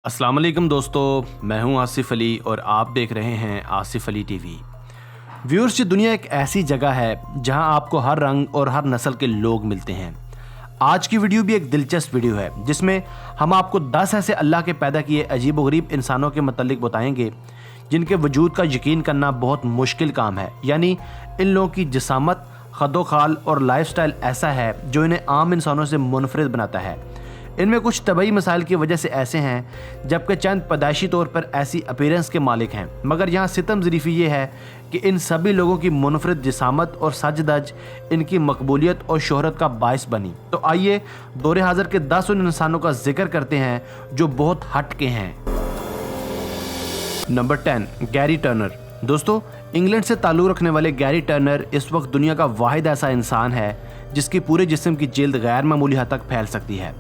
अस्सलाम वालेकुम दोस्तों, मैं हूं आसिफ अली और आप देख रहे हैं आसिफ अली टीवी। व्यूअर्स, ये दुनिया एक ऐसी जगह है जहां आपको हर रंग और हर नस्ल के लोग मिलते हैं। आज की वीडियो भी एक दिलचस्प वीडियो है जिसमें हम आपको 10 ऐसे अल्लाह के पैदा किए अजीब व गरीब इंसानों के मतलब बताएंगे जिनके वजूद का यकीन करना बहुत मुश्किल काम है। यानी इन लोगों की जिसामत, खदोखाल और लाइफस्टाइल ऐसा है जो इन्हें आम इंसानों से मुनफरिद बनाता है। इनमें कुछ तबई मसाइल की वजह से ऐसे हैं, जबकि चंद पैदाइशी तौर पर ऐसी अपीयरेंस के मालिक हैं। मगर यहाँ सितम ज़रीफ़ी ये है कि इन सभी लोगों की मुनफरिद जिसामत और सज-धज इनकी मकबूलियत और शोहरत का बायस बनी। तो आइए दौरे हाज़िर के 10 उन इंसानों का जिक्र करते हैं जो बहुत हट के हैं। Number 10, Gary Turner. दोस्तों, इंग्लैंड से ताल्लुक़ रखने वाले गैरी टर्नर इस वक्त दुनिया का वाहिद ऐसा इंसान है जिसकी पूरे जिस्म की जिल्द गैर मामूली हद तक फैल सकती है।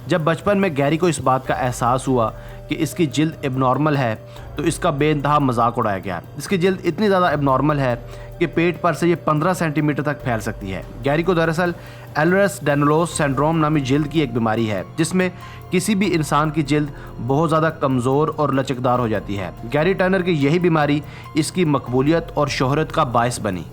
जब बचपन में गैरी को इस बात का एहसास हुआ कि इसकी जिल्द एबनॉर्मल है तो इसका बेइंतहा मजाक उड़ाया गया। इसकी जिल्द इतनी ज़्यादा एबनॉर्मल है कि पेट पर से ये 15 सेंटीमीटर तक फैल सकती है। गैरी को दरअसल एल्डर्स-डायनलोस सिंड्रोम नामी जिल्द की एक बीमारी है जिसमें किसी भी इंसान की जिल्द बहुत ज़्यादा कमज़ोर और लचकदार हो जाती है। गैरी टर्नर की यही बीमारी इसकी मकबूलियत और शोहरत का बायस बनी।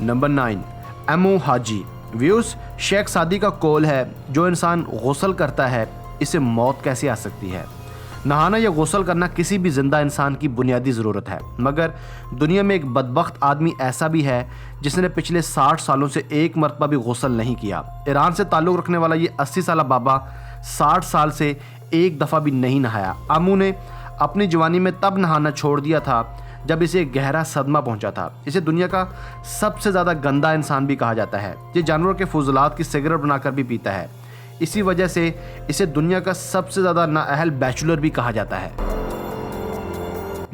नंबर 9, एमो हाजी। व्यूअर्स, शेख सादी का कौल है जो इंसान गुस्ल करता है इसे मौत कैसे आ सकती है। नहाना या गुस्ल करना किसी भी जिंदा इंसान की बुनियादी ज़रूरत है, मगर दुनिया में एक बदबख्त आदमी ऐसा भी है जिसने पिछले 60 सालों से एक मरतबा भी गुस्ल नहीं किया। ईरान से ताल्लुक़ रखने वाला ये 80 साला बाबा 60 साल से एक दफ़ा भी नहीं नहाया। आमू ने अपनी जवानी में तब नहाना छोड़ दिया था जब इसे गहरा सदमा पहुंचा था। इसे दुनिया का सबसे ज़्यादा गंदा इंसान भी कहा जाता है। ये जानवरों के फुजलात की सिगरेट बनाकर भी पीता है। इसी वजह से इसे दुनिया का सबसे ज़्यादा नाअहल बैचलर भी कहा जाता है।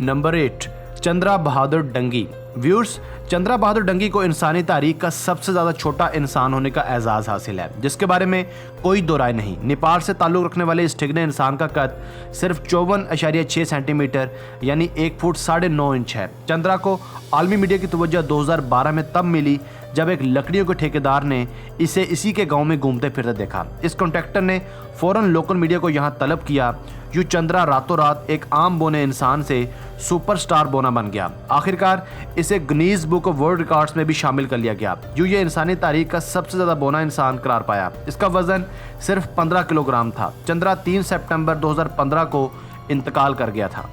नंबर 8, चंद्रा बहादुर डंगी। व्यूअर्स, चंद्रा बहादुर डंगी को इंसानी तारीख का सबसे ज़्यादा छोटा इंसान होने का एजाज़ हासिल है जिसके बारे में कोई दो राय नहीं। नेपाल से ताल्लुक़ रखने वाले इस ठिगने इंसान का कद सिर्फ 54.6 सेंटीमीटर यानी 1 फुट 9.5 इंच है। चंद्रा को आलमी मीडिया की तवज्जो 2012 में तब मिली जब एक लकड़ियों के ठेकेदार ने इसे इसी के गांव में घूमते फिरते देखा। इस कॉन्ट्रैक्टर ने फ़ौरन लोकल मीडिया को यहां तलब किया। यूँ चंद्रा रातों रात एक आम बोने इंसान से सुपरस्टार बोना बन गया। आखिरकार इसे Guinness book of world records में भी शामिल कर लिया गया। यूँ ये इंसानी तारीख का सबसे ज़्यादा बोना इंसान करार पाया। इसका वजन सिर्फ 15 किलोग्राम था। चंद्रा 3 सितंबर 2015 को इंतकाल कर गया था।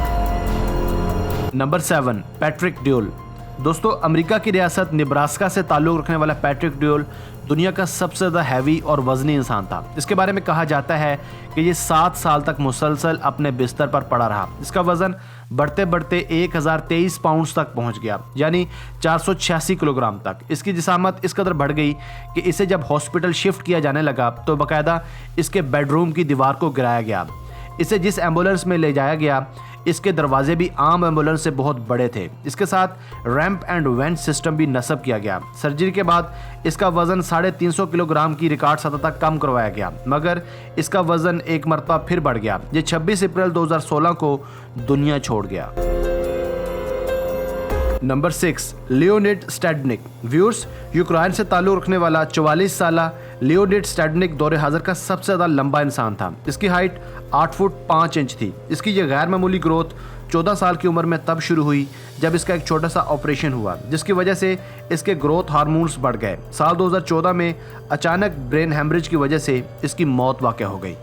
Number 7, Patrick dual. दोस्तों, अमेरिका की रियासत निब्रास्का से ताल्लुक़ रखने वाला पैट्रिक ड्यूल दुनिया का सबसे ज़्यादा हैवी और वज़नी इंसान था। इसके बारे में कहा जाता है कि ये 7 साल तक मुसलसल अपने बिस्तर पर पड़ा रहा। इसका वज़न बढ़ते बढ़ते 1023 पाउंड्स तक पहुंच गया, यानी 486 किलोग्राम तक। इसकी जिसामत इस कदर बढ़ गई कि इसे जब हॉस्पिटल शिफ्ट किया जाने लगा तो बाकायदा इसके बेडरूम की दीवार को गिराया गया। इसे जिस एम्बुलेंस में ले जाया गया इसके दरवाजे भी आम एम्बुलेंस से बहुत बड़े थे। इसके साथ रैंप एंड वेंट सिस्टम भी नस्ब किया गया। सर्जरी के बाद इसका वजन 350 किलोग्राम की रिकॉर्ड सतह तक कम करवाया गया, मगर इसका वजन एक मरतबा फिर बढ़ गया। ये 26 अप्रैल 2016 को दुनिया छोड़ गया। Number 6, Leonid Stadnik. Viewers, Ukraine से ताल्लुक़ रखने वाला 44 साला लियोनिड स्टेडनिक दौरे हाज़िर का सबसे ज़्यादा लंबा इंसान था। इसकी हाइट 8 फुट 5 इंच थी। इसकी यह गैर मामूली ग्रोथ 14 साल की उम्र में तब शुरू हुई जब इसका एक छोटा सा ऑपरेशन हुआ जिसकी वजह से इसके ग्रोथ हार्मोन्स बढ़ गए। साल 2014 में अचानक ब्रेन हेमरेज की वजह से इसकी मौत वाक़ हो गई।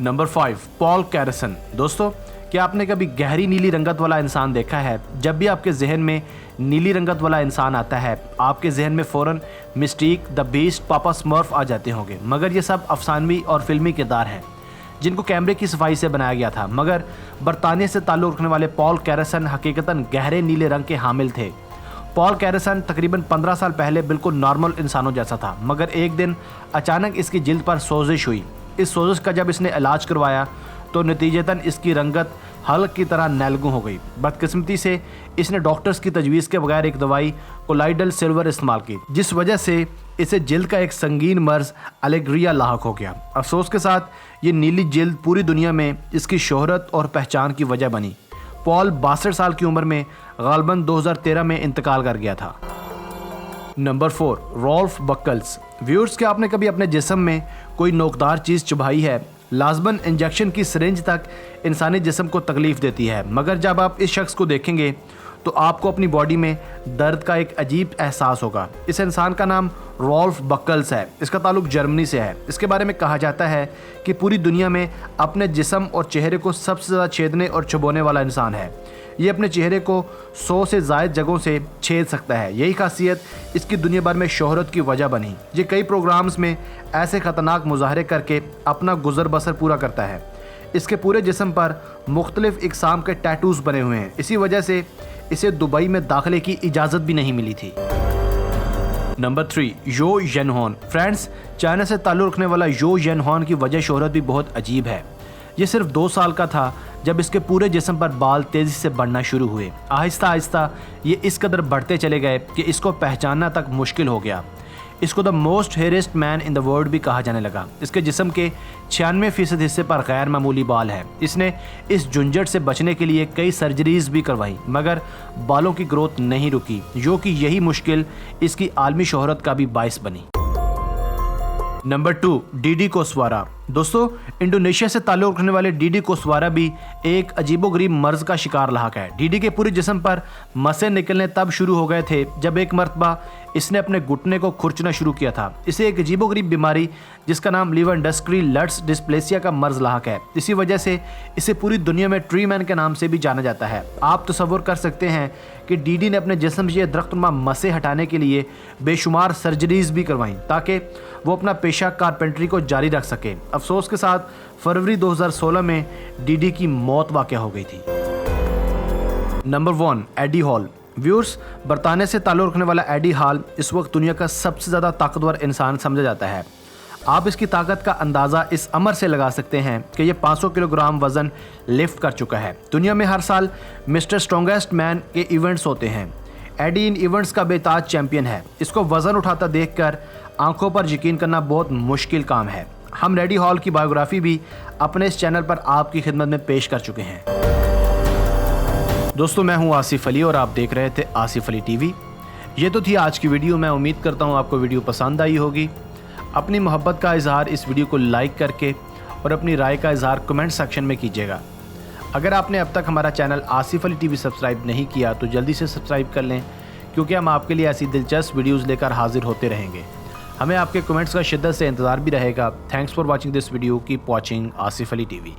Number 5, Paul Karason. दोस्तों, क्या आपने कभी गहरी नीली रंगत वाला इंसान देखा है? जब भी आपके जहन में नीली रंगत वाला इंसान आता है आपके जहन में फ़ौरन मिस्टीक, द बीस्ट, पापा स्मर्फ आ जाते होंगे, मगर ये सब अफसानवी और फिल्मी किरदार हैं जिनको कैमरे की सफाई से बनाया गया था। मगर बरतानिया से ताल्लुक़ रखने वाले पॉल कैरसन हकीकतन गहरे नीले रंग के हामिल थे। पॉल कैरसन तकरीबन 15 साल पहले बिल्कुल नॉर्मल इंसानों जैसा था, मगर एक दिन अचानक इसकी जिल्द पर सोजिश हुई। इस सोजिश का जब इसने इलाज करवाया तो नतीजतन इसकी रंगत हल्क की तरह नैलगू हो गई। बदकिस्मती से इसने डॉक्टर्स की तजवीज़ के बगैर एक दवाई कोलाइडल सिल्वर इस्तेमाल की जिस वजह से इसे जिल्द का एक संगीन मर्ज एलेग्रिया लाहक हो गया। अफसोस के साथ ये नीली जिल्द पूरी दुनिया में इसकी शोहरत और पहचान की वजह बनी। पॉल 62 साल की उम्र में गालबन 2013 में इंतकाल कर गया था। Number 4, Rolf buckles. व्यूअर्स, क्या आपने कभी अपने जिस्म में कोई नोकदार चीज़ चुभाई है? लाजमन इंजेक्शन की सिरिंज तक इंसानी जिस्म को तकलीफ़ देती है, मगर जब आप इस शख्स को देखेंगे तो आपको अपनी बॉडी में दर्द का एक अजीब एहसास होगा। इस इंसान का नाम रॉल्फ बकल्स है। इसका ताल्लुक जर्मनी से है। इसके बारे में कहा जाता है कि पूरी दुनिया में अपने जिस्म और चेहरे को सबसे ज़्यादा छेदने और चुभोने वाला इंसान है। ये अपने चेहरे को 100 से ज़ायद जगहों से छेद सकता है। यही खासियत इसकी दुनिया भर में शोहरत की वजह बनी। ये कई प्रोग्राम्स में ऐसे ख़तरनाक मुजाहरे करके अपना गुजर बसर पूरा करता है। इसके पूरे जिस्म पर मुख्तलिफ इकसाम के टैटूज़ बने हुए हैं। इसी वजह से इसे दुबई में दाखिले की इजाज़त भी नहीं मिली थी। नंबर 3, यो येनहॉन। फ्रेंड्स, चाइना से ताल्लुक़ रखने वाला यो येनहॉन की वजह शोहरत भी बहुत अजीब है। ये सिर्फ 2 साल का था जब इसके पूरे जिस्म पर बाल तेज़ी से बढ़ना शुरू हुए। आहिस्ता आहिस्ता ये इस कदर बढ़ते चले गए कि इसको पहचानना तक मुश्किल हो गया। इसको the most hairiest man in the world भी कहा जाने लगा। इसके जिस्म के 96% हिस्से पर गैर मामूली बाल है। इसने इस झुंझट से बचने के लिए कई सर्जरीज भी करवाई, मगर बालों की ग्रोथ नहीं रुकी, जो कि यही मुश्किल इसकी आलमी शोहरत का भी बाइस बनी। Number 2, Dede Koswara. दोस्तों, इंडोनेशिया से ताल्लुक़ रखने वाले डीडी कोस्वारा भी एक अजीबोगरीब मर्ज का शिकार लाक है। डीडी के पूरे जिस्म पर मसें निकलने तब शुरू हो गए थे जब एक मरतबा इसने अपने घुटने को खुरचना शुरू किया था। इसे एक अजीबोगरीब बीमारी जिसका नाम लेवेंडस्की लट्स डिस्प्लेसिया का मर्ज लाक है। इसी वजह से इसे पूरी दुनिया में ट्री मैन के नाम से भी जाना जाता है। आप तसव्वुर कर सकते हैं कि डीडी ने अपने जिस्म से दरख्तनुमा मसें हटाने के लिए बेशुमार सर्जरीज भी करवाईं ताकि वो अपना पेशा कारपेंटरी को जारी रख सके। अफसोस के साथ फरवरी 2016 में डीडी की मौत वाक़या हो गई थी। Number 1, AD hall. व्यूअर्स, बरतानिया से ताल्लुक़ रखने वाला एडी हॉल इस वक्त दुनिया का सबसे ज़्यादा ताकतवर इंसान समझा जाता है। आप इसकी ताकत का अंदाज़ा इस अमर से लगा सकते हैं कि ये 500 किलोग्राम वज़न लिफ्ट कर चुका है। दुनिया में हर साल मिस्टर स्ट्रॉन्गेस्ट मैन के इवेंट्स होते हैं। एडी इन इवेंट्स का बेताज चैंपियन है। इसको वज़न उठाता देखकर आंखों पर यकीन करना बहुत मुश्किल काम है। हम एडी हॉल की बायोग्राफी भी अपने इस चैनल पर आपकी खिदमत में पेश कर चुके हैं। दोस्तों, मैं हूं आसिफ अली और आप देख रहे थे आसिफ अली टीवी। ये तो थी आज की वीडियो। मैं उम्मीद करता हूं आपको वीडियो पसंद आई होगी। अपनी मोहब्बत का इजहार इस वीडियो को लाइक करके और अपनी राय का इजहार कमेंट सेक्शन में कीजिएगा। अगर आपने अब तक हमारा channel Asif Ali TV subscribe नहीं किया तो जल्दी से सब्सक्राइब कर लें, क्योंकि हम आपके लिए ऐसी दिलचस्प वीडियोज़ लेकर हाजिर होते रहेंगे। हमें आपके कमेंट्स का शिद्दत से इंतज़ार भी रहेगा। Thanks for watching this video. Keep watching Asif Ali TV.